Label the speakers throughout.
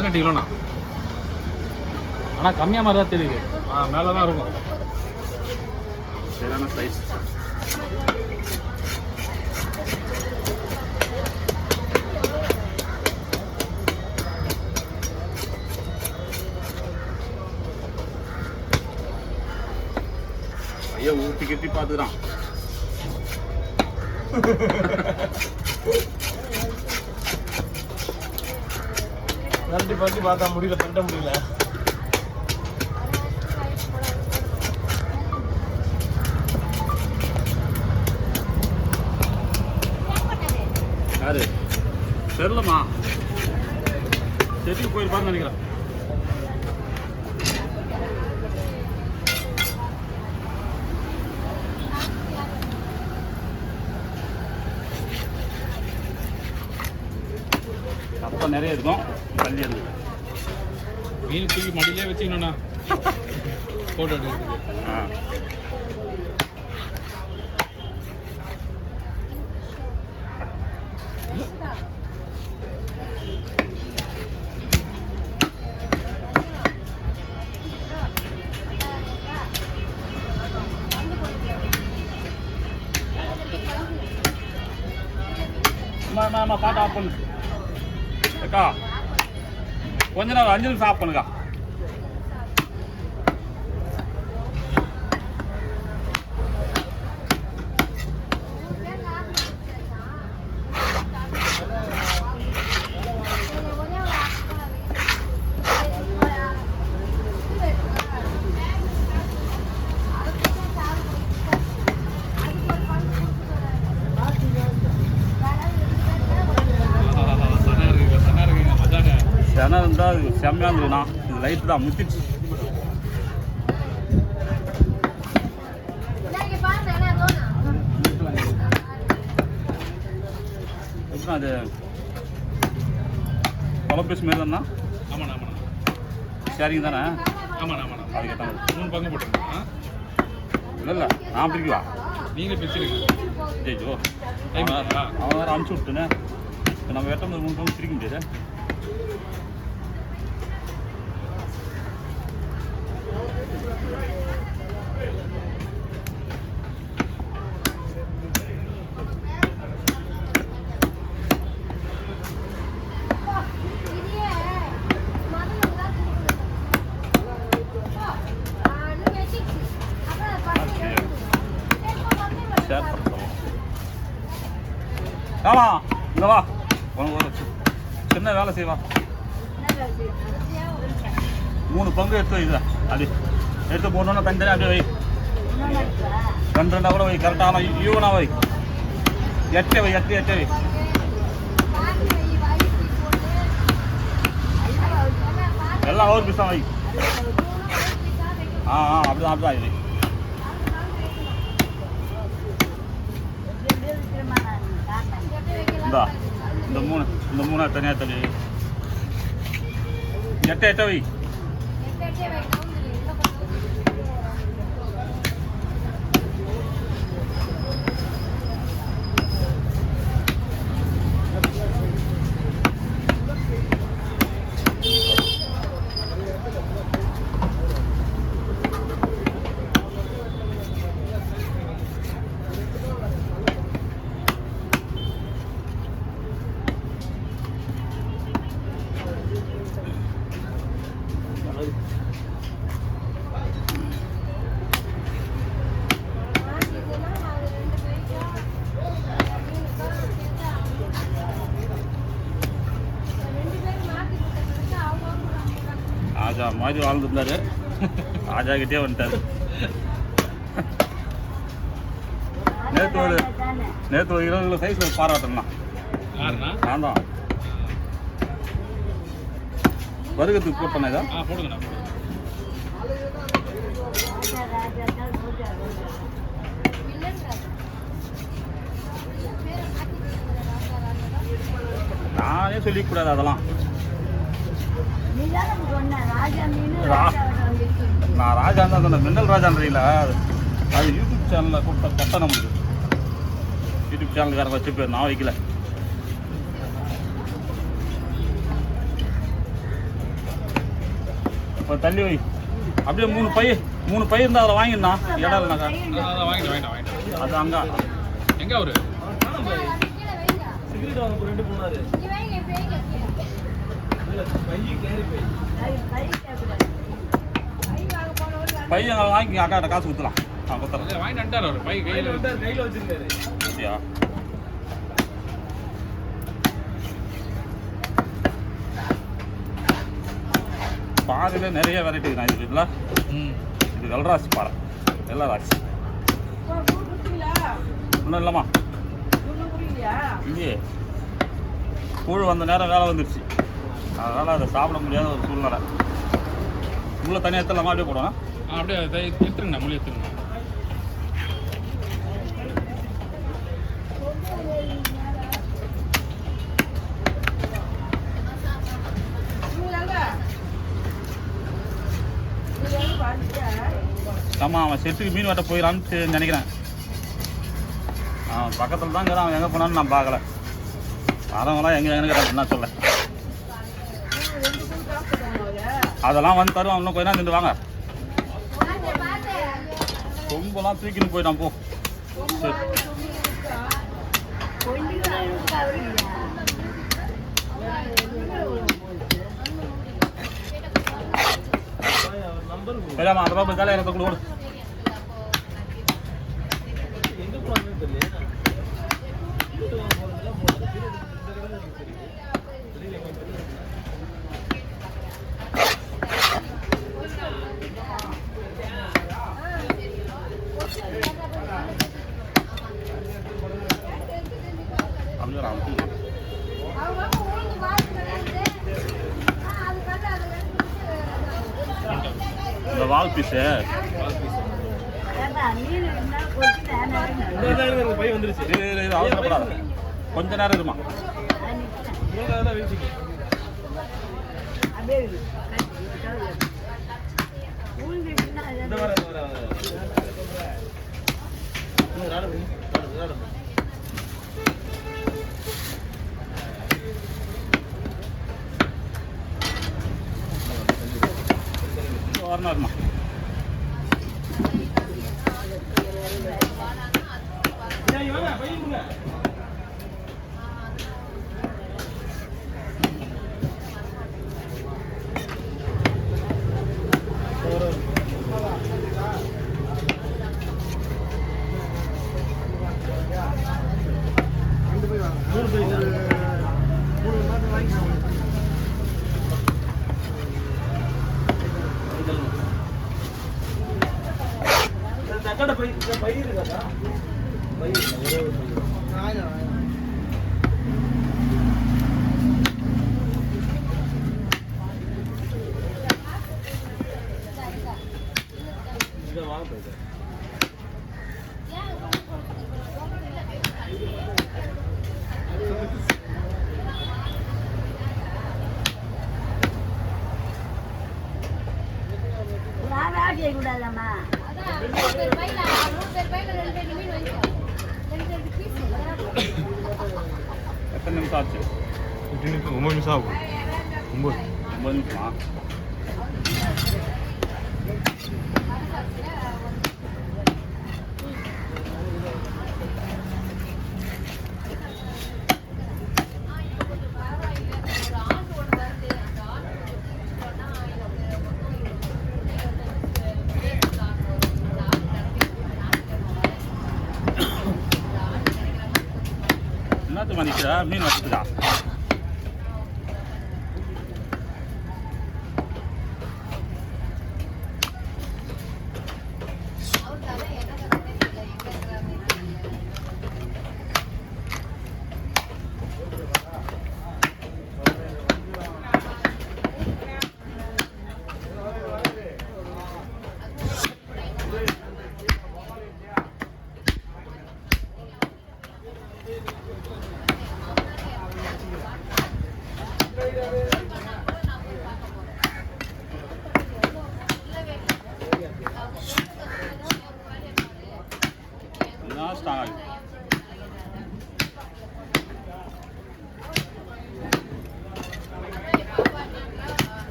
Speaker 1: 18 கிலோண்ணா. ஆனால் கம்மியாக மாதிரி தான் தெரியுது. மேலே தான் இருக்கும். சரியான சைஸ். ஐயா ஊற்றி கட்டி பார்த்துக்கிறான்.
Speaker 2: நன்றி பண்ணி பார்த்தா முடியல, பண்ண முடியல.
Speaker 1: யாரு தெரியலம்மா, செட்டுக்கு போயிருப்பான்னு நினைக்கிறேன். அப்போ நிறைய இருக்கும். பள்ளி இருந்தது மீன் தூக்கி மடியிலே வச்சுக்கணும்ண்ணா போட்டோ எடுக்கிறதுக்கு. பாட்டு ஆஃப் பண்ணு அக்கா, கொஞ்ச நேரம் 5 நிமிஷம் ஆஃப் பண்ணுக்கா. சென இருந்தால் அது செம்மையாக இருந்ததுண்ணா. இது லைட்டு தான் முத்திடுச்சு. எப்படின்னா அது தொலைபேசி மாரி தானே? ஆமாண்ணா ஆமாண்ணா. சரிங்க தானே? ஆமாண்ணா ஆமாண்ணா. அதுக்கேற்ற 3 பங்கு போட்டுருங்க. இல்லை இல்லை, நான் பிரிக்குவா, நீங்கள் பிரிச்சுருங்க. ஜோ அவன் வேறு அனுப்பிச்சி விட்டுனே. இப்போ நம்ம 3 பங்கு பிரிக்க முடியாது. ஆமா இங்க வா, உனக்கு ஒரு சின்ன வேலை செய்வா. 3 பங்கு எடுத்து வை. இதில் அது எடுத்து போடணுன்னா தனித்தனியாக அப்படியே வை. 2 கூட வை. கரெக்டான ஈவனாக வை. 8 வை. 8 வை. எல்லாம் ஒரு பீஸாக வை. அப்படிதான் அப்படிதான் வை. இந்த 3 தனியாக தள்ளி 8 வை. ராஜா மாதிரி வாழ்ந்துருந்தாரு. ராஜா கிட்டே வந்துட்டாரு. நேற்று ஒரு 20 கிலோ சைஸ் பாராட்டணும். நான் தான் வருகத்துக்கு போட்டேன். இதான் போடுங்கண்ணா. நானே சொல்லிக்கூடாது அதெல்லாம். நான் ராஜா தான் சொன்னேன். மின்னல் ராஜான்றீங்களா? அது யூடியூப் சேனலில் கொடுத்த கட்ட நம்மளுக்கு. யூடியூப் சேனலுக்காரங்க வச்சு பேர் நான் வைக்கல. இப்போ தள்ளி வை. அப்படியே 3 பை இருந்தால் அதில் வாங்கிடலாம். இடம் இல்லைனாக்கா
Speaker 2: வாங்கிட்டேன்.
Speaker 1: அது அங்கே
Speaker 2: எங்கே அவரு சிகரெட் வாங்க 2 போனாரு.
Speaker 1: பை அங்கே வாங்கி அக்காட்ட காசு கொடுத்துலாம். கொடுத்துறேன்.
Speaker 2: வாங்கிட்டு வந்துட்டார் அவர். பை கையில் வச்சிருக்காரு.
Speaker 1: சரியா? பாறையில் நிறைய வெரைட்டி இருக்கு இது இல்லை. இது வெள்ளராசி பாறை. வெள்ளை ராசி ஒன்றும் இல்லைம்மா. இல்லையே, கூழ் வந்த நேரம் வேலை வந்துருச்சு. அதனால் அதை சாப்பிட முடியாத ஒரு சூழ்நிலை. முள்ளை தனியாக எடுத்துலாமா? அப்படியே போடுவேன்.
Speaker 2: அப்படியே எடுத்துருங்கண்ணா, முள்ளி எடுத்துருங்க.
Speaker 1: ஆமாம், அவன் செட்டுக்கு மீன் வெட்ட போயிடான்னு நினைக்கிறேன். அவன் பக்கத்தில் தான் இருக்கிறான். அவன் எங்கே போனான்னு நான் பார்க்கல. வரவங்களாம் எங்கே என்ன சொல்ல. அதெல்லாம் வந்து தருவான். இன்னும் கொஞ்ச நேரம் நின்று வாங்க. ரொம்பலாம் தூக்கின்னு போயிட்டான். போ சரி. சரியாம்மா, அந்த பாப்பா ஜாலியாக எனக்கு கொடு. இந்த வால் பீஸு அவசரப்படாத. கொஞ்ச நேரம் இருக்குமா? வரணும் வருமா? எத்தனை நிமிஷம் ஆச்சு?
Speaker 2: 9 நிமிஷம் ஆகும்.
Speaker 1: 9 நிமிஷமா? என்னத்துமா நிற்கிறா? மீன் வச்சுக்கிறா?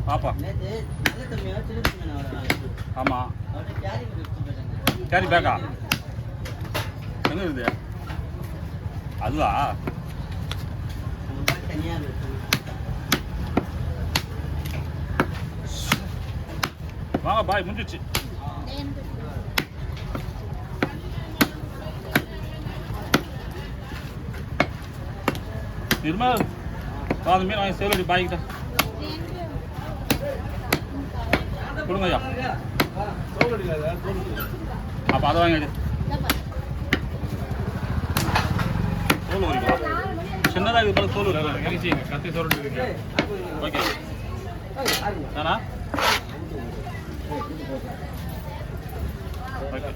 Speaker 1: பாப்பா ஆமாம் கேரி பேக்கா எங்கே இருக்குது அதுவா வாங்க பாய் முடிஞ்சிச்சு நிர்மல் அந்த மீன் வாங்கி சேவலடி பாய்கிட்ட கொடுங்க ஐயா அப்போ அதை வாங்கி தோல் வரைக்கும் சின்னதாக இது போல தோல் வரைக்கும் கத்தி தோல் ஓகே தானா ஓகே